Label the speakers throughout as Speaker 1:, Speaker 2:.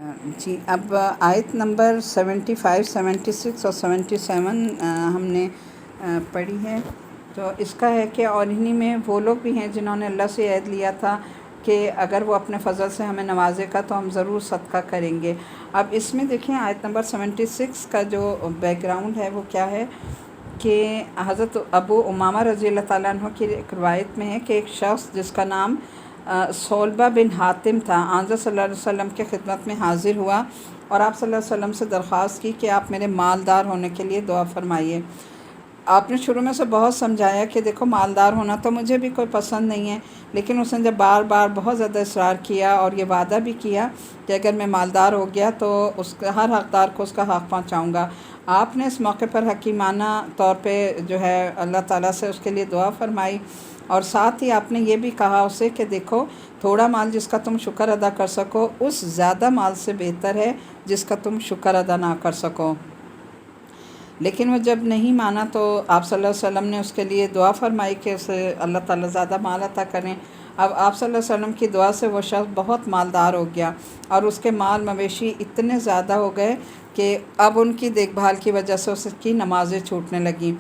Speaker 1: جی اب آیت نمبر 75 76 اور 77 ہم نے پڑھی ہے۔ تو اس کا ہے کہ اور انہی میں وہ لوگ بھی ہیں جنہوں نے اللہ سے عہد لیا تھا کہ اگر وہ اپنے فضل سے ہمیں نوازے گا تو ہم ضرور صدقہ کریں گے۔ اب اس میں دیکھیں آیت نمبر 76 کا جو بیک گراؤنڈ ہے وہ کیا ہے کہ حضرت ابو امامہ رضی اللہ تعالیٰ عنہ کی ایک روایت میں ہے کہ ایک شخص جس کا نام صلبہ بن حاتم تھا، آنظر صلی اللہ علیہ وسلم کے خدمت میں حاضر ہوا اور آپ صلی اللہ علیہ وسلم سے درخواست کی کہ آپ میرے مالدار ہونے کے لیے دعا فرمائیے۔ آپ نے شروع میں سے بہت سمجھایا کہ دیکھو مالدار ہونا تو مجھے بھی کوئی پسند نہیں ہے، لیکن اس نے جب بار بار بہت زیادہ اصرار کیا اور یہ وعدہ بھی کیا کہ اگر میں مالدار ہو گیا تو اس کا ہر حقدار کو اس کا حق پہنچاؤں گا۔ آپ نے اس موقع پر حکیمانہ طور پہ جو ہے اللہ تعالیٰ سے اس کے لیے دعا فرمائی، اور ساتھ ہی آپ نے یہ بھی کہا اسے کہ دیکھو تھوڑا مال جس کا تم شکر ادا کر سکو اس زیادہ مال سے بہتر ہے جس کا تم شکر ادا نہ کر سکو۔ لیکن وہ جب نہیں مانا تو آپ صلی اللہ علیہ وسلم نے اس کے لیے دعا فرمائی کہ اسے اللہ تعالیٰ زیادہ مال عطا کریں۔ اب آپ صلی اللہ علیہ وسلم کی دعا سے وہ شخص بہت مالدار ہو گیا اور اس کے مال مویشی اتنے زیادہ ہو گئے کہ اب ان کی دیکھ بھال کی وجہ سے اس کی نمازیں چھوٹنے لگیں۔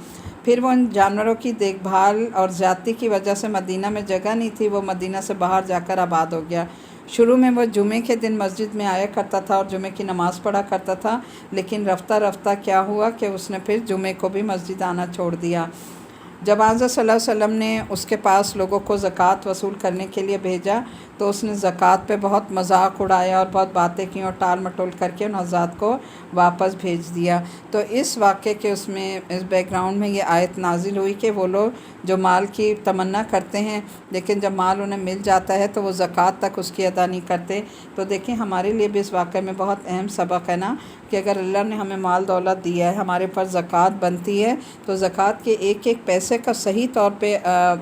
Speaker 1: پھر وہ ان جانوروں کی دیکھ بھال اور زیادتی کی وجہ سے مدینہ میں جگہ نہیں تھی، وہ مدینہ سے باہر جا کر آباد ہو گیا۔ شروع میں وہ جمعے کے دن مسجد میں آیا کرتا تھا اور جمعے کی نماز پڑھا کرتا تھا، لیکن رفتہ رفتہ کیا ہوا کہ اس نے پھر جمعے کو بھی مسجد آنا چھوڑ دیا۔ جب حضرت صلی اللہ علیہ وسلم نے اس کے پاس لوگوں کو زکوٰۃ وصول کرنے کے لیے بھیجا تو اس نے زکوٰۃ پہ بہت مذاق اڑایا اور بہت باتیں کی اور ٹال مٹول کر کے ان حضرات کو واپس بھیج دیا۔ تو اس واقعے کے اس بیک گراؤنڈ میں یہ آیت نازل ہوئی کہ وہ لوگ جو مال کی تمنا کرتے ہیں لیکن جب مال انہیں مل جاتا ہے تو وہ زکوٰۃ تک اس کی ادا نہیں کرتے۔ تو دیکھیں ہمارے لیے بھی اس واقعے میں بہت اہم سبق ہے نا کہ اگر اللہ نے ہمیں مال دولت دیا ہے، ہمارے پر زکوٰۃ بنتی ہے، تو زکوٰۃ کے ایک ایک پیسے کا صحیح طور پہ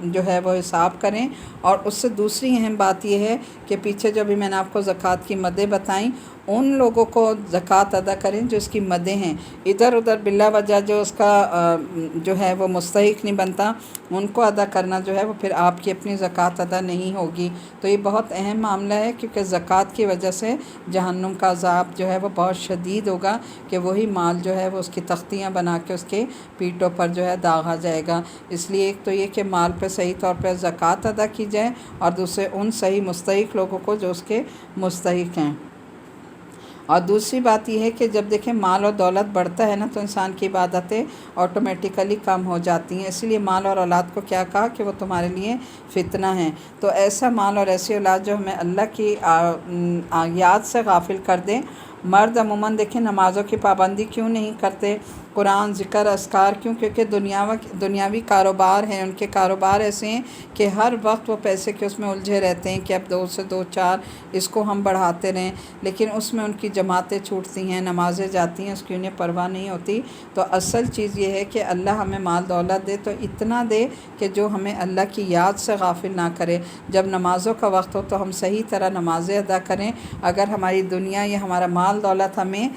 Speaker 1: جو ہے وہ حساب کریں۔ اور اس سے دوسری اہم بات یہ ہے کہ پیچھے جو بھی میں نے آپ کو زکوٰۃ کی مدیں بتائیں ان لوگوں کو زکوٰۃ ادا کریں جو اس کی مدیں ہیں، ادھر ادھر بلا وجہ جو اس کا جو ہے وہ مستحق نہیں بنتا ان کو ادا کرنا جو ہے وہ پھر آپ کی اپنی زکوٰۃ ادا نہیں ہوگی۔ تو یہ بہت اہم معاملہ ہے کیونکہ زکوٰۃ کی وجہ سے جہنم کا عذاب جو ہے وہ بہت شدید ہوگا کہ وہی مال جو ہے وہ اس کی تختیاں بنا کے اس کے پیٹوں پر جو ہے داغا جائے گا۔ اس لیے ایک تو یہ کہ مال پہ صحیح طور پہ زکوٰۃ ادا کی جائے اور دوسرے ان صحیح مستحق لوگوں کو جو اس کے مستحق ہیں۔ اور دوسری بات یہ ہے کہ جب دیکھیں مال اور دولت بڑھتا ہے نا تو انسان کی عبادتیں آٹومیٹیکلی کم ہو جاتی ہیں، اسی لیے مال اور اولاد کو کیا کہا کہ وہ تمہارے لیے فتنہ ہیں۔ تو ایسا مال اور ایسی اولاد جو ہمیں اللہ کی یاد سے غافل کر دیں۔ مرد عموماً دیکھیں نمازوں کی پابندی کیوں نہیں کرتے، قرآن ذکر اذکار کیوں؟ کیونکہ دنیاوی کاروبار ہیں، ان کے کاروبار ایسے ہیں کہ ہر وقت وہ پیسے کے اس میں الجھے رہتے ہیں کہ اب 2 سے 2 4 اس کو ہم بڑھاتے رہیں، لیکن اس میں ان کی جماعتیں چھوٹتی ہیں، نمازیں جاتی ہیں، اس کی انہیں پرواہ نہیں ہوتی۔ تو اصل چیز یہ ہے کہ اللہ ہمیں مال دولت دے تو اتنا دے کہ جو ہمیں اللہ کی یاد سے غافل نہ کرے۔ جب نمازوں کا وقت ہو تو ہم صحیح طرح نمازیں ادا کریں۔ اگر ہماری دنیا یا ہمارا مال دولت ہمیں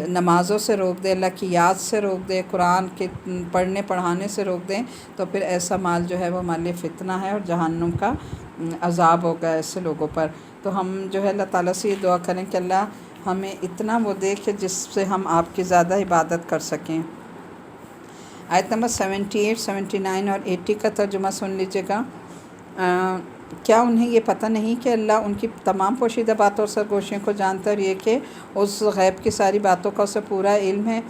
Speaker 1: نمازوں سے روک دے، اللہ کی یاد سے روک دے، قرآن کے پڑھنے پڑھانے سے روک دیں تو پھر ایسا مال جو ہے وہ ہمارے لیے فتنہ ہے اور جہنم کا عذاب ہوگا ایسے لوگوں پر۔ تو ہم جو ہے اللہ تعالیٰ سے یہ دعا کریں کہ اللہ ہمیں اتنا وہ دے کہ جس سے ہم آپ کی زیادہ عبادت کر سکیں۔ آیت نمبر 78 79 اور 80 کا ترجمہ سن لیجیے گا۔ کیا انہیں یہ پتہ نہیں کہ اللہ ان کی تمام پوشیدہ باتوں اور سرگوشیوں کو جانتا ہے، اور یہ کہ اس غیب کی ساری باتوں کا اسے پورا علم ہے۔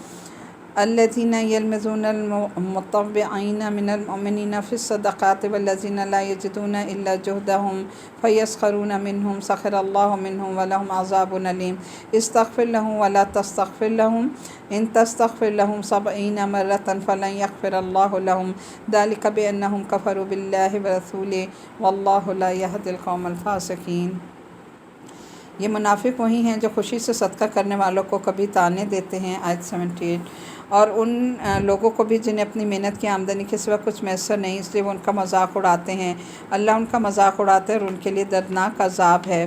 Speaker 1: الذین یلمزون المطوعین من المؤمنین فی الصدقات والذین لا یجدون الا جہدہم فیسخرون منہم سخر اللہ منہم ولہم عذاب علیم استغفر لہم ولا تستغفر لہم ان تستغفر لہم 70 مرۃ فلن یغفر اللہ لہم ذلک بانہم کفروا باللہ ورسولہ واللہ لا یہدی القوم الفاسقین۔ یہ منافق وہی ہیں جو خوشی سے صدقہ کرنے والوں کو کبھی طعنے دیتے ہیں، آیت 78، اور ان لوگوں کو بھی جنہیں اپنی محنت کی آمدنی کے سوا کچھ میسر نہیں، اس لیے وہ ان کا مذاق اڑاتے ہیں۔ اللہ ان کا مذاق اڑاتا ہے اور ان کے لیے دردناک عذاب ہے۔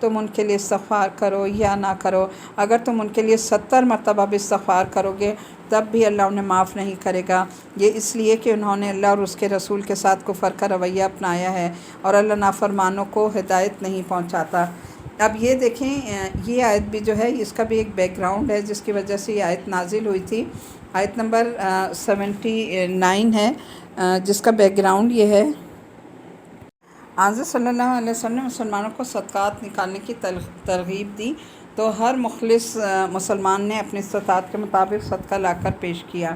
Speaker 1: تم ان کے لیے استغفار کرو یا نہ کرو، اگر تم ان کے لیے 70 مرتبہ بھی استغفار کرو گے تب بھی اللہ انہیں معاف نہیں کرے گا، یہ اس لیے کہ انہوں نے اللہ اور اس کے رسول کے ساتھ کفر کا رویہ اپنایا ہے اور اللہ نافرمانوں کو ہدایت نہیں پہنچاتا۔ اب یہ دیکھیں یہ آیت بھی جو ہے اس کا بھی ایک بیک گراؤنڈ ہے جس کی وجہ سے یہ آیت نازل ہوئی تھی۔ آیت نمبر 79 ہے جس کا بیک گراؤنڈ یہ ہے، حضرت صلی اللہ علیہ وسلم نے مسلمانوں کو صدقات نکالنے کی ترغیب دی تو ہر مخلص مسلمان نے اپنی استطاعت کے مطابق صدقہ لا کر پیش کیا۔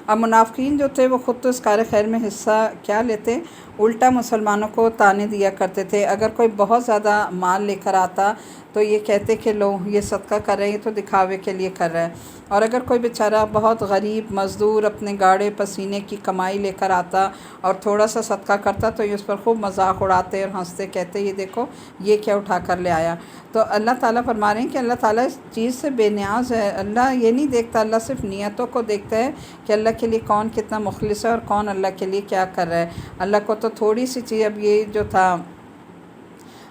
Speaker 1: اب منافقین جو تھے وہ خود تو اس کار خیر میں حصہ کیا لیتے، الٹا مسلمانوں کو طعنے دیا کرتے تھے۔ اگر کوئی بہت زیادہ مال لے کر آتا تو یہ کہتے کہ لو یہ صدقہ کر رہے ہیں تو دکھاوے کے لیے کر رہا ہے، اور اگر کوئی بیچارہ بہت غریب مزدور اپنے گاڑے پسینے کی کمائی لے کر آتا اور تھوڑا سا صدقہ کرتا تو یہ اس پر خوب مذاق اڑاتے اور ہنستے، کہتے یہ دیکھو یہ کیا اٹھا کر لے آیا۔ تو اللہ تعالیٰ فرما رہے ہیں کہ اللہ تعالیٰ اس چیز سے بے نیاز ہے، اللہ یہ نہیں دیکھتا، اللہ صرف نیتوں کو دیکھتا ہے کہ اللہ کے لیے کون کتنا مخلص ہے اور کون اللہ کے لیے کیا کر رہا ہے۔ اللہ کو تو تھوڑی سی چیز، اب یہ جو تھا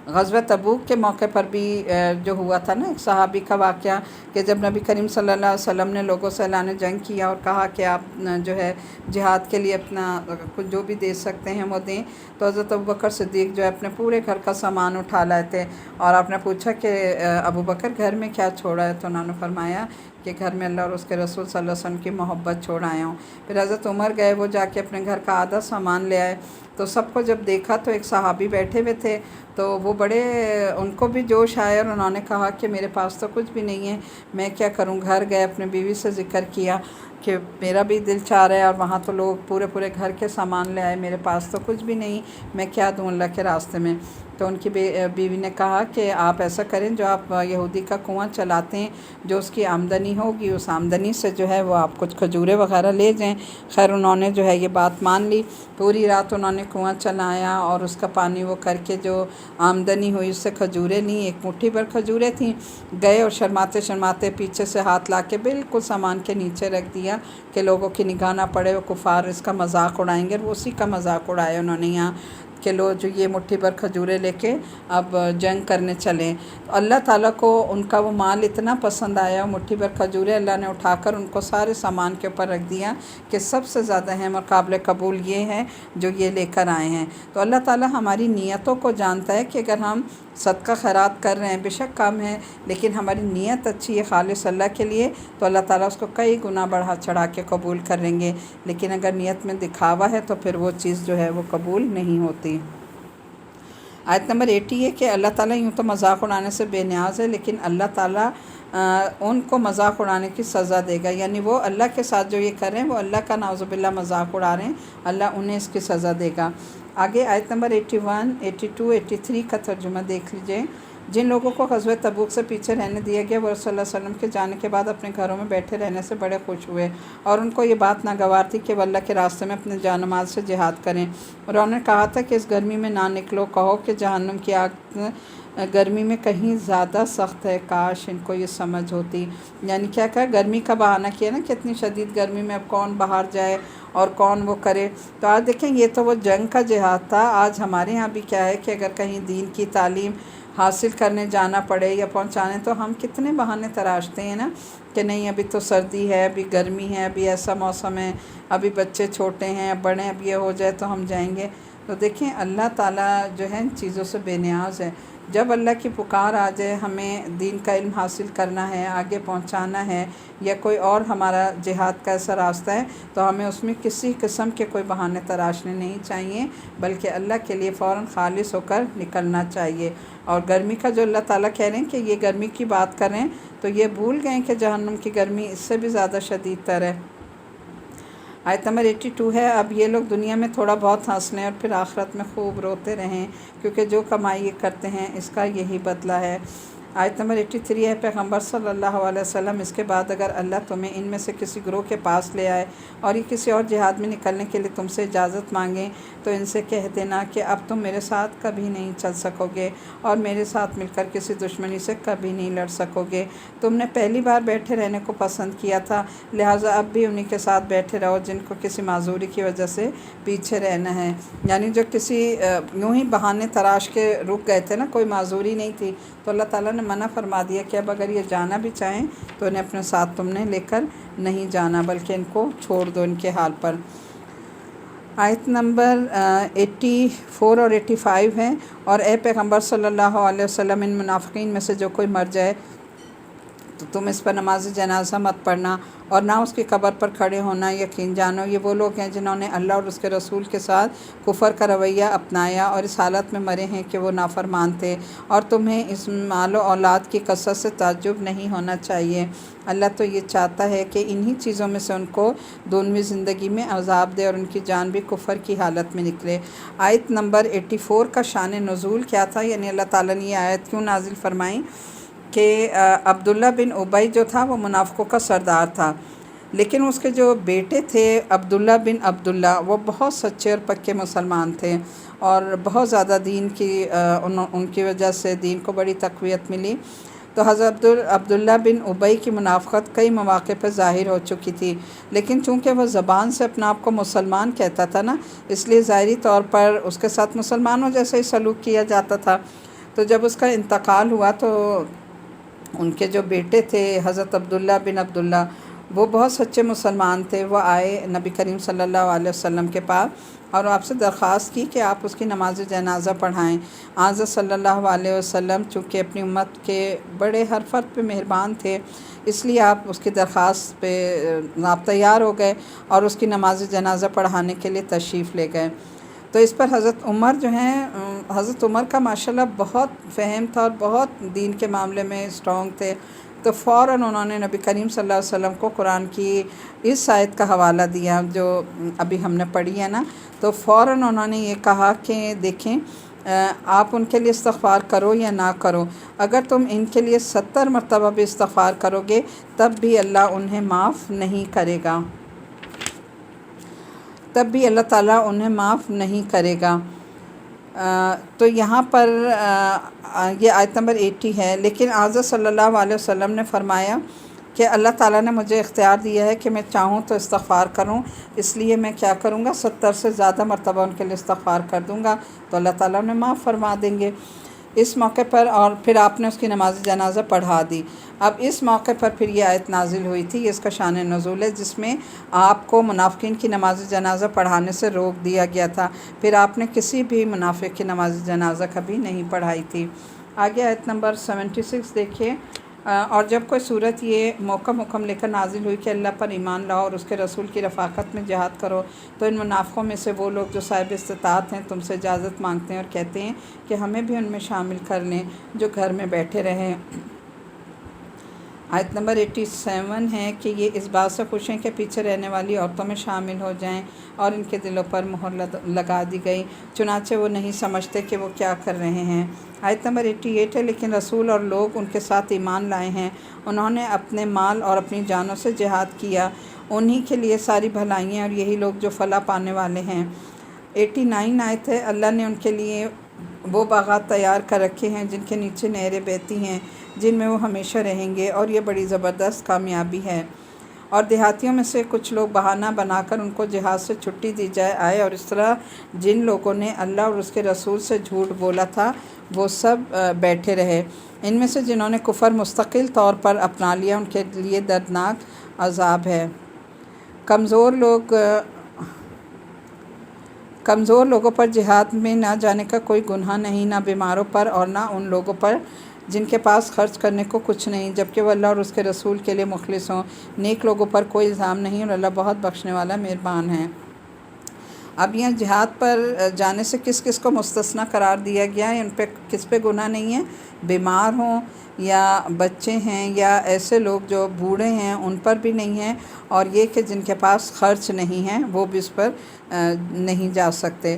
Speaker 1: غزوہ تبوک کے موقع پر بھی جو ہوا تھا نا ایک صحابی کا واقعہ کہ جب نبی کریم صلی اللہ علیہ وسلم نے لوگوں سے اعلان جنگ کیا اور کہا کہ آپ جو ہے جہاد کے لیے اپنا کچھ جو بھی دے سکتے ہیں وہ دیں، تو حضرت ابوبکر صدیق جو ہے اپنے پورے گھر کا سامان اٹھا لائے تھے، اور آپ نے پوچھا کہ ابوبکر گھر میں کیا چھوڑا ہے، تو انہوں نے فرمایا کہ گھر میں اللہ اور اس کے رسول صلی اللہ علیہ وسلم کی محبت چھوڑ آیا ہوں۔ پھر حضرت عمر گئے، وہ جا کے اپنے گھر کا آدھا سامان لے آئے، تو سب کو جب دیکھا تو ایک صحابی بیٹھے ہوئے تھے تو وہ بڑے ان کو بھی جوش آیا اور انہوں نے کہا کہ میرے پاس تو کچھ بھی نہیں ہے، میں کیا کروں۔ گھر گئے، اپنے بیوی سے ذکر کیا کہ میرا بھی دل چاہ رہا ہے اور وہاں تو لوگ پورے گھر کے سامان لے آئے، میرے پاس تو کچھ بھی نہیں، میں کیا دوں اللہ کے راستے میں۔ تو ان کی بیوی نے کہا کہ آپ ایسا کریں، جو آپ یہودی کا کنواں چلاتے ہیں، جو اس کی آمدنی ہوگی اس آمدنی سے جو ہے وہ آپ کچھ کھجورے وغیرہ لے جائیں۔ خیر انہوں نے جو ہے یہ بات مان لی، پوری رات انہوں نے کنواں چلایا اور اس کا پانی وہ کر کے جو آمدنی ہوئی اس سے کھجوریں لیں، ایک مٹھی بھر کھجوریں تھیں، گئے اور شرماتے شرماتے پیچھے سے ہاتھ لا کے بالکل سامان کے نیچے رکھ دیا کہ لوگوں کی نگاہ نہ پڑے، وہ کفار اس کا مذاق اڑائیں گے، اور وہ اسی کا مذاق اڑایا انہوں نے یہاں کہ لو جو یہ مٹھی بھر کھجوریں لے کے اب جنگ کرنے چلیں۔ تو اللہ تعالیٰ کو ان کا وہ مال اتنا پسند آیا، مٹھی بھر کھجوریں اللہ نے اٹھا کر ان کو سارے سامان کے اوپر رکھ دیا کہ سب سے زیادہ اہم اور قابل قبول یہ ہے جو یہ لے کر آئے ہیں۔ تو اللہ تعالیٰ ہماری نیتوں کو جانتا ہے کہ اگر ہم صدقہ خیرات کر رہے ہیں، بے شک کم ہے لیکن ہماری نیت اچھی ہے خالص اللہ کے لیے، تو اللہ تعالیٰ اس کو کئی گنا بڑھا چڑھا کے قبول کریں گے، لیکن اگر نیت میں دکھاوا ہے تو پھر وہ چیز جو ہے وہ قبول نہیں ہوتی۔ آیت نمبر 80 ہے کہ اللہ تعالیٰ یوں تو مذاق اڑانے سے بے نیاز ہے، لیکن اللہ تعالیٰ ان کو مذاق اڑانے کی سزا دے گا، یعنی وہ اللہ کے ساتھ جو یہ کر رہے ہیں وہ اللہ کا نعوذ باللہ مذاق اڑا رہے ہیں، اللہ انہیں اس کی سزا دے گا۔ آگے آیت نمبر 81، 82، 83 کا ترجمہ دیکھ لیجئے۔ جن لوگوں کو غزوہ تبوک سے پیچھے رہنے دیا گیا وہ رسول اللہ صلی اللہ علیہ وسلم کے جانے کے بعد اپنے گھروں میں بیٹھے رہنے سے بڑے خوش ہوئے، اور ان کو یہ بات ناگوار تھی کہ وہ اللہ کے راستے میں اپنے جان و مال سے جہاد کریں، اور انہوں نے کہا تھا کہ اس گرمی میں نہ نکلو، کہو کہ جہنم کی آگ گرمی میں کہیں زیادہ سخت ہے، کاش ان کو یہ سمجھ ہوتی۔ یعنی کیا کہا، گرمی کا بہانہ کیا نا کہ اتنی شدید گرمی میں اب کون باہر جائے اور کون وہ کرے۔ تو آج دیکھیں یہ تو وہ جنگ کا جہاد تھا، آج ہمارے ہاں بھی کیا ہے کہ اگر کہیں دین کی تعلیم حاصل کرنے جانا پڑے یا پہنچانے تو ہم کتنے بہانے تراشتے ہیں نا کہ نہیں ابھی تو سردی ہے، ابھی گرمی ہے، ابھی ایسا موسم ہے، ابھی بچے چھوٹے ہیں، اب بڑے، اب یہ ہو جائے تو ہم جائیں گے۔ تو دیکھیں اللہ تعالیٰ جو ہے ان چیزوں سے بے نیاز ہے۔ جب اللہ کی پکار آ جائے، ہمیں دین کا علم حاصل کرنا ہے، آگے پہنچانا ہے، یا کوئی اور ہمارا جہاد کا ایسا راستہ ہے تو ہمیں اس میں کسی قسم کے کوئی بہانے تراشنے نہیں چاہیے، بلکہ اللہ کے لیے فوراً خالص ہو کر نکلنا چاہیے۔ اور گرمی کا جو اللہ تعالیٰ کہہ رہے ہیں کہ یہ گرمی کی بات کریں تو یہ بھول گئے کہ جہنم کی گرمی اس سے بھی زیادہ شدید تر ہے۔ آیت نمبر 82 ہے، اب یہ لوگ دنیا میں تھوڑا بہت ہنس لیں اور پھر آخرت میں خوب روتے رہیں، کیونکہ جو کمائی یہ کرتے ہیں اس کا یہی بدلہ ہے۔ آیت نمبر 83 ہے، پیغمبر صلی اللہ علیہ وسلم اس کے بعد اگر اللہ تمہیں ان میں سے کسی گروہ کے پاس لے آئے اور یہ کسی اور جہاد میں نکلنے کے لیے تم سے اجازت مانگیں تو ان سے کہہ دینا کہ اب تم میرے ساتھ کبھی نہیں چل سکو گے اور میرے ساتھ مل کر کسی دشمنی سے کبھی نہیں لڑ سکو گے۔ تم نے پہلی بار بیٹھے رہنے کو پسند کیا تھا، لہٰذا اب بھی انہی کے ساتھ بیٹھے رہو جن کو کسی معذوری کی وجہ سے پیچھے رہنا ہے، یعنی جو کسی یوں ہی بہانے تراش کے رک گئے تھے نا، کوئی معذوری نہیں تھی، تو اللہ تعالیٰ نے منع فرما دیا کہ اب اگر یہ جانا بھی چاہیں تو انہیں اپنے ساتھ تم نے لے کر نہیں جانا، بلکہ ان کو چھوڑ دو ان کے حال پر۔ آیت نمبر 84 اور 85 ہیں، اور اے پیغمبر صلی اللہ علیہ وسلم ان منافقین میں سے جو کوئی مر جائے تو تم اس پر نماز جنازہ مت پڑھنا اور نہ اس کی قبر پر کھڑے ہونا، یقین جانو یہ وہ لوگ ہیں جنہوں نے اللہ اور اس کے رسول کے ساتھ کفر کا رویہ اپنایا اور اس حالت میں مرے ہیں کہ وہ نافرمان تھے، اور تمہیں اس مال و اولاد کی کثرت سے تعجب نہیں ہونا چاہیے۔ اللہ تو یہ چاہتا ہے کہ انہی چیزوں میں سے ان کو دنیوی زندگی میں عذاب دے اور ان کی جان بھی کفر کی حالت میں نکلے۔ آیت نمبر 84 کا شان نزول کیا تھا، یعنی اللہ تعالیٰ نے یہ آیت کیوں نازل فرمائیں کہ عبداللہ بن ابی جو تھا وہ منافقوں کا سردار تھا، لیکن اس کے جو بیٹے تھے عبداللہ بن عبداللہ وہ بہت سچے اور پکے مسلمان تھے اور بہت زیادہ دین کی ان کی وجہ سے دین کو بڑی تقویت ملی۔ تو حضرت عبداللہ بن ابی کی منافقت کئی مواقع پر ظاہر ہو چکی تھی، لیکن چونکہ وہ زبان سے اپنا آپ کو مسلمان کہتا تھا نا، اس لیے ظاہری طور پر اس کے ساتھ مسلمانوں جیسے ہی سلوک کیا جاتا تھا۔ تو جب اس کا انتقال ہوا تو ان کے جو بیٹے تھے حضرت عبداللہ بن عبداللہ وہ بہت سچے مسلمان تھے، وہ آئے نبی کریم صلی اللہ علیہ وسلم کے پاس اور آپ سے درخواست کی کہ آپ اس کی نماز جنازہ پڑھائیں۔ حضرت صلی اللہ علیہ وسلم چونکہ اپنی امت کے بڑے ہر فرد پہ مہربان تھے، اس لیے آپ اس کی درخواست پہ آپ تیار ہو گئے اور اس کی نماز جنازہ پڑھانے کے لیے تشریف لے گئے۔ تو اس پر حضرت عمر جو ہیں، حضرت عمر کا ماشاءاللہ بہت فہم تھا اور بہت دین کے معاملے میں اسٹرانگ تھے، تو فوراً انہوں نے نبی کریم صلی اللہ علیہ وسلم کو قرآن کی اس آیت کا حوالہ دیا جو ابھی ہم نے پڑھی ہے نا، تو فوراً انہوں نے یہ کہا کہ دیکھیں آپ ان کے لیے استغفار کرو یا نہ کرو، اگر تم ان کے لیے 70 مرتبہ بھی استغفار کرو گے تب بھی اللہ انہیں معاف نہیں کرے گا، تب بھی اللہ تعالیٰ انہیں معاف نہیں کرے گا۔ تو یہاں پر یہ آیت نمبر 80 ہے، لیکن حضرت صلی اللہ علیہ وسلم نے فرمایا کہ اللہ تعالیٰ نے مجھے اختیار دیا ہے کہ میں چاہوں تو استغفار کروں، اس لیے میں کیا کروں گا، 70 سے زیادہ مرتبہ ان کے لیے استغفار کر دوں گا تو اللہ تعالیٰ انہیں معاف فرما دیں گے۔ اس موقع پر اور پھر آپ نے اس کی نماز جنازہ پڑھا دی۔ اب اس موقع پر پھر یہ آیت نازل ہوئی تھی، یہ اس کا شان نزول ہے، جس میں آپ کو منافقین کی نماز جنازہ پڑھانے سے روک دیا گیا تھا، پھر آپ نے کسی بھی منافق کی نماز جنازہ کبھی نہیں پڑھائی تھی۔ آگے آیت نمبر 76 دیکھیے، اور جب کوئی صورت یہ موقع حکم لے کر نازل ہوئی کہ اللہ پر ایمان لاؤ اور اس کے رسول کی رفاقت میں جہاد کرو، تو ان منافقوں میں سے وہ لوگ جو صاحب استطاعت ہیں تم سے اجازت مانگتے ہیں اور کہتے ہیں کہ ہمیں بھی ان میں شامل کر لیں جو گھر میں بیٹھے رہیں۔ آیت نمبر 87 ہے کہ یہ اس بات سے خوش ہیں کہ پیچھے رہنے والی عورتوں میں شامل ہو جائیں اور ان کے دلوں پر مہر لگا دی گئی، چنانچہ وہ نہیں سمجھتے کہ وہ کیا کر رہے ہیں۔ آیت نمبر 88 ہے، لیکن رسول اور لوگ ان کے ساتھ ایمان لائے ہیں، انہوں نے اپنے مال اور اپنی جانوں سے جہاد کیا، انہی کے لیے ساری بھلائیاں اور یہی لوگ جو فلاح پانے والے ہیں۔ 89 آیت ہے، اللہ نے ان کے لیے وہ باغات تیار کر رکھے ہیں جن کے نیچے نہریں بہتی ہیں، جن میں وہ ہمیشہ رہیں گے، اور یہ بڑی زبردست کامیابی ہے۔ اور دیہاتیوں میں سے کچھ لوگ بہانہ بنا کر ان کو جہاد سے چھٹی دی جائے آئے، اور اس طرح جن لوگوں نے اللہ اور اس کے رسول سے جھوٹ بولا تھا وہ سب بیٹھے رہے۔ ان میں سے جنہوں نے کفر مستقل طور پر اپنا لیا ان کے لیے دردناک عذاب ہے۔ کمزور لوگوں پر جہاد میں نہ جانے کا کوئی گناہ نہیں، نہ بیماروں پر اور نہ ان لوگوں پر جن کے پاس خرچ کرنے کو کچھ نہیں، جبکہ وہ اللہ اور اس کے رسول کے لیے مخلص ہوں۔ نیک لوگوں پر کوئی الزام نہیں اور اللہ بہت بخشنے والا مہربان ہے۔ اب یہاں جہاد پر جانے سے کس کس کو مستثنیٰ قرار دیا گیا ہے، ان پہ کس پہ گناہ نہیں ہے، بیمار ہوں یا بچے ہیں یا ایسے لوگ جو بوڑھے ہیں ان پر بھی نہیں ہے، اور یہ کہ جن کے پاس خرچ نہیں ہے وہ بھی اس پر نہیں جا سکتے۔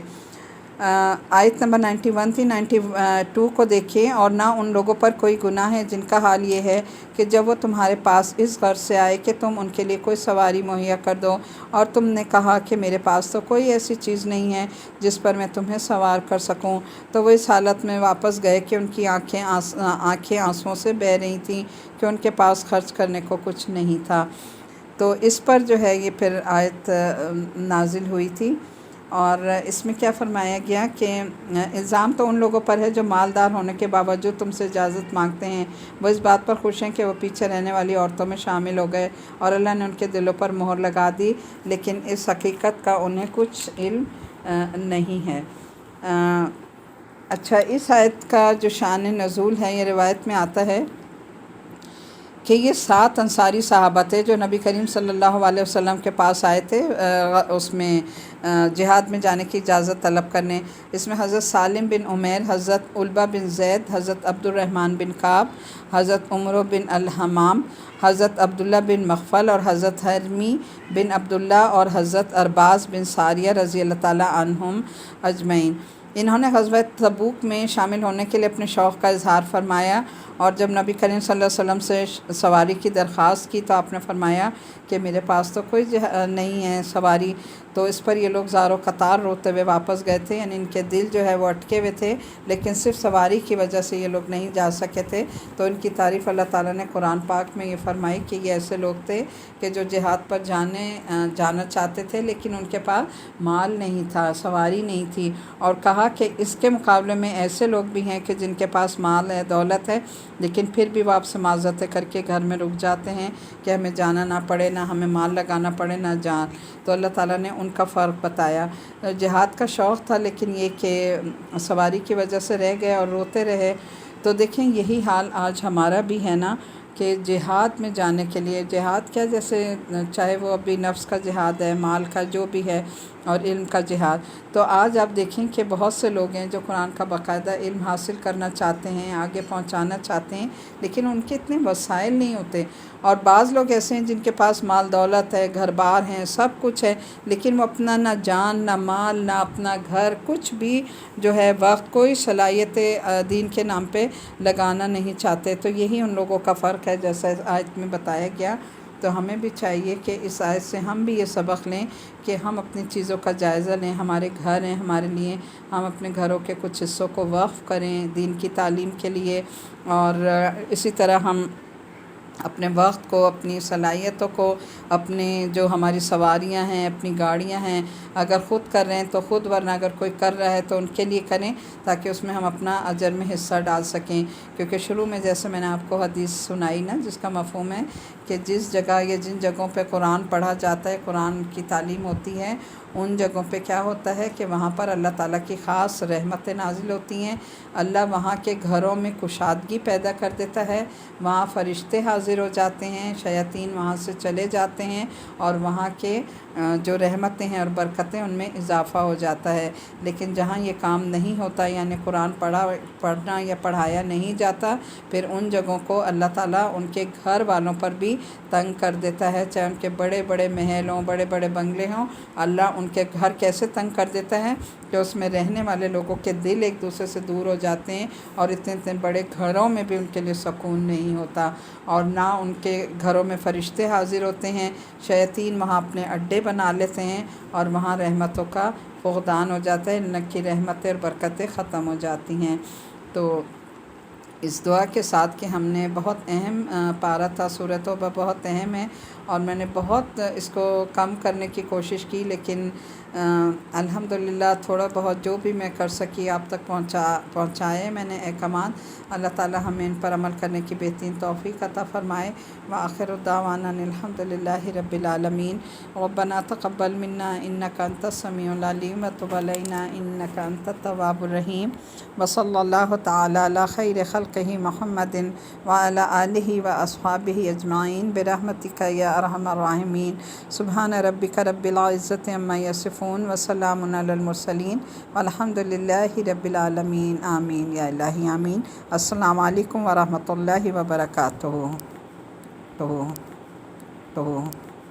Speaker 1: آیت نمبر 91 تھی، 92 کو دیکھیں، اور نہ ان لوگوں پر کوئی گناہ ہے جن کا حال یہ ہے کہ جب وہ تمہارے پاس اس غرض سے آئے کہ تم ان کے لیے کوئی سواری مہیا کر دو، اور تم نے کہا کہ میرے پاس تو کوئی ایسی چیز نہیں ہے جس پر میں تمہیں سوار کر سکوں، تو وہ اس حالت میں واپس گئے کہ ان کی آنکھیں آنسوؤں سے بہہ رہی تھیں کہ ان کے پاس خرچ کرنے کو کچھ نہیں تھا۔ تو اس پر جو ہے یہ پھر آیت نازل ہوئی تھی، اور اس میں کیا فرمایا گیا کہ الزام تو ان لوگوں پر ہے جو مالدار ہونے کے باوجود تم سے اجازت مانگتے ہیں، وہ اس بات پر خوش ہیں کہ وہ پیچھے رہنے والی عورتوں میں شامل ہو گئے، اور اللہ نے ان کے دلوں پر مہر لگا دی، لیکن اس حقیقت کا انہیں کچھ علم نہیں ہے۔ اچھا، اس آیت کا جو شان نزول ہے، یہ روایت میں آتا ہے کہ یہ 7 انصاری صحابہ تھے جو نبی کریم صلی اللہ علیہ وسلم کے پاس آئے تھے اس میں جہاد میں جانے کی اجازت طلب کرنے۔ اس میں حضرت سالم بن عمیر، حضرت علبہ بن زید، حضرت عبد الرحمن بن کعب، حضرت عمرو بن الحمام، حضرت عبداللہ بن مغفل اور حضرت حرمی بن عبداللہ اور حضرت ارباز بن ساریہ رضی اللہ تعالیٰ عنہم اجمعین۔ انہوں نے غزوہ تبوک میں شامل ہونے کے لیے اپنے شوق کا اظہار فرمایا، اور جب نبی کریم صلی اللہ علیہ وسلم سے سواری کی درخواست کی تو آپ نے فرمایا کہ میرے پاس تو کوئی نہیں ہے سواری، تو اس پر یہ لوگ زار و قطار روتے ہوئے واپس گئے تھے، یعنی ان کے دل جو ہے وہ اٹکے ہوئے تھے، لیکن صرف سواری کی وجہ سے یہ لوگ نہیں جا سکے تھے۔ تو ان کی تعریف اللہ تعالیٰ نے قرآن پاک میں یہ فرمائی کہ یہ ایسے لوگ تھے کہ جو جہاد پر جانا چاہتے تھے، لیکن ان کے پاس مال نہیں تھا، سواری نہیں تھی، اور کہا کہ اس کے مقابلے میں ایسے لوگ بھی ہیں کہ جن کے پاس مال ہے، دولت ہے، لیکن پھر بھی وہ آپ سے معذرتیں کر کے گھر میں رک جاتے ہیں کہ ہمیں جانا نہ پڑے، نہ ہمیں مال لگانا پڑے، نہ جان۔ تو اللہ تعالیٰ نے ان کا فرق بتایا۔ جہاد کا شوق تھا، لیکن یہ کہ سواری کی وجہ سے رہ گئے اور روتے رہے۔ تو دیکھیں یہی حال آج ہمارا بھی ہے نا، کہ جہاد میں جانے کے لیے، جہاد کیا، جیسے چاہے وہ ابھی نفس کا جہاد ہے، مال کا جو بھی ہے، اور علم کا جہاد، تو آج آپ دیکھیں کہ بہت سے لوگ ہیں جو قرآن کا باقاعدہ علم حاصل کرنا چاہتے ہیں، آگے پہنچانا چاہتے ہیں، لیکن ان کے اتنے وسائل نہیں ہوتے، اور بعض لوگ ایسے ہیں جن کے پاس مال دولت ہے، گھر بار ہیں، سب کچھ ہے، لیکن وہ اپنا نہ جان، نہ مال، نہ اپنا گھر، کچھ بھی جو ہے وقت، کوئی صلاحیت دین کے نام پہ لگانا نہیں چاہتے۔ تو یہی ان لوگوں کا فرق ہے جیسا اس آیت میں بتایا گیا۔ تو ہمیں بھی چاہیے کہ اس آیت سے ہم بھی یہ سبق لیں کہ ہم اپنی چیزوں کا جائزہ لیں، ہمارے گھر ہیں ہمارے لیے، ہم اپنے گھروں کے کچھ حصوں کو وقف کریں دین کی تعلیم کے لیے، اور اسی طرح ہم اپنے وقت کو، اپنی صلاحیتوں کو، اپنے جو ہماری سواریاں ہیں، اپنی گاڑیاں ہیں، اگر خود کر رہے ہیں تو خود، ورنہ اگر کوئی کر رہا ہے تو ان کے لیے کریں، تاکہ اس میں ہم اپنا اجر میں حصہ ڈال سکیں۔ کیونکہ شروع میں جیسے میں نے آپ کو حدیث سنائی نا، جس کا مفہوم ہے کہ جس جگہ یا جن جگہوں پہ قرآن پڑھا جاتا ہے، قرآن کی تعلیم ہوتی ہے، ان جگہوں پہ کیا ہوتا ہے کہ وہاں پر اللہ تعالیٰ کی خاص رحمتیں نازل ہوتی ہیں، اللہ وہاں کے گھروں میں کشادگی پیدا کر دیتا ہے، وہاں فرشتے حاضر ہو جاتے ہیں، شیاطین وہاں سے چلے جاتے ہیں، اور وہاں کے جو رحمتیں ہیں اور برکتیں ان میں اضافہ ہو جاتا ہے۔ لیکن جہاں یہ کام نہیں ہوتا، یعنی قرآن پڑھنا یا پڑھایا نہیں جاتا، پھر ان جگہوں کو اللہ تعالیٰ ان کے گھر والوں پر بھی تنگ کر دیتا ہے، چاہے ان کے بڑے بڑے محل ہوں، بڑے بڑے بنگلے ہوں، اللہ ان کے گھر کیسے تنگ کر دیتا ہے کہ اس میں رہنے والے لوگوں کے دل ایک دوسرے سے دور ہو جاتے ہیں، اور اتنے بڑے گھروں میں بھی ان کے لیے سکون نہیں ہوتا، اور نہ ان کے گھروں میں فرشتے حاضر ہوتے ہیں، شیاطین وہاں اپنے اڈے بنا لیتے ہیں، اور وہاں رحمتوں کا فقدان ہو جاتا ہے، اللہ کی رحمتیں اور برکتیں ختم ہو جاتی ہیں۔ تو اس دعا کے ساتھ کہ ہم نے بہت اہم پارہ تھا، سورۃ توبہ بہت اہم ہے، اور میں نے بہت اس کو کم کرنے کی کوشش کی، لیکن الحمدللہ تھوڑا بہت جو بھی میں کر سکی آپ تک پہنچائے میں نے احکامات۔ اللہ تعالیٰ ہمیں ان پر عمل کرنے کی بہترین توفیق عطا فرمائے۔ وآخر دعوانا الحمدللہ رب العالمین۔ ربنا تقبل منا انک انت السمیع العلیم وتب علینا انک انت التواب الرحیم، وصلی اللہ تعالی علی خیر خلقہ محمد وعلی آلہ واصحابہ اجمعین برحمتک یا ارحم الراحمین۔ سبحان ربک رب العزۃ عما یصفون وسلام علی المرسلین والحمد للہ رب العالمین، آمین یا الہی آمین۔ السلام علیکم ورحمۃ اللہ وبرکاتہ۔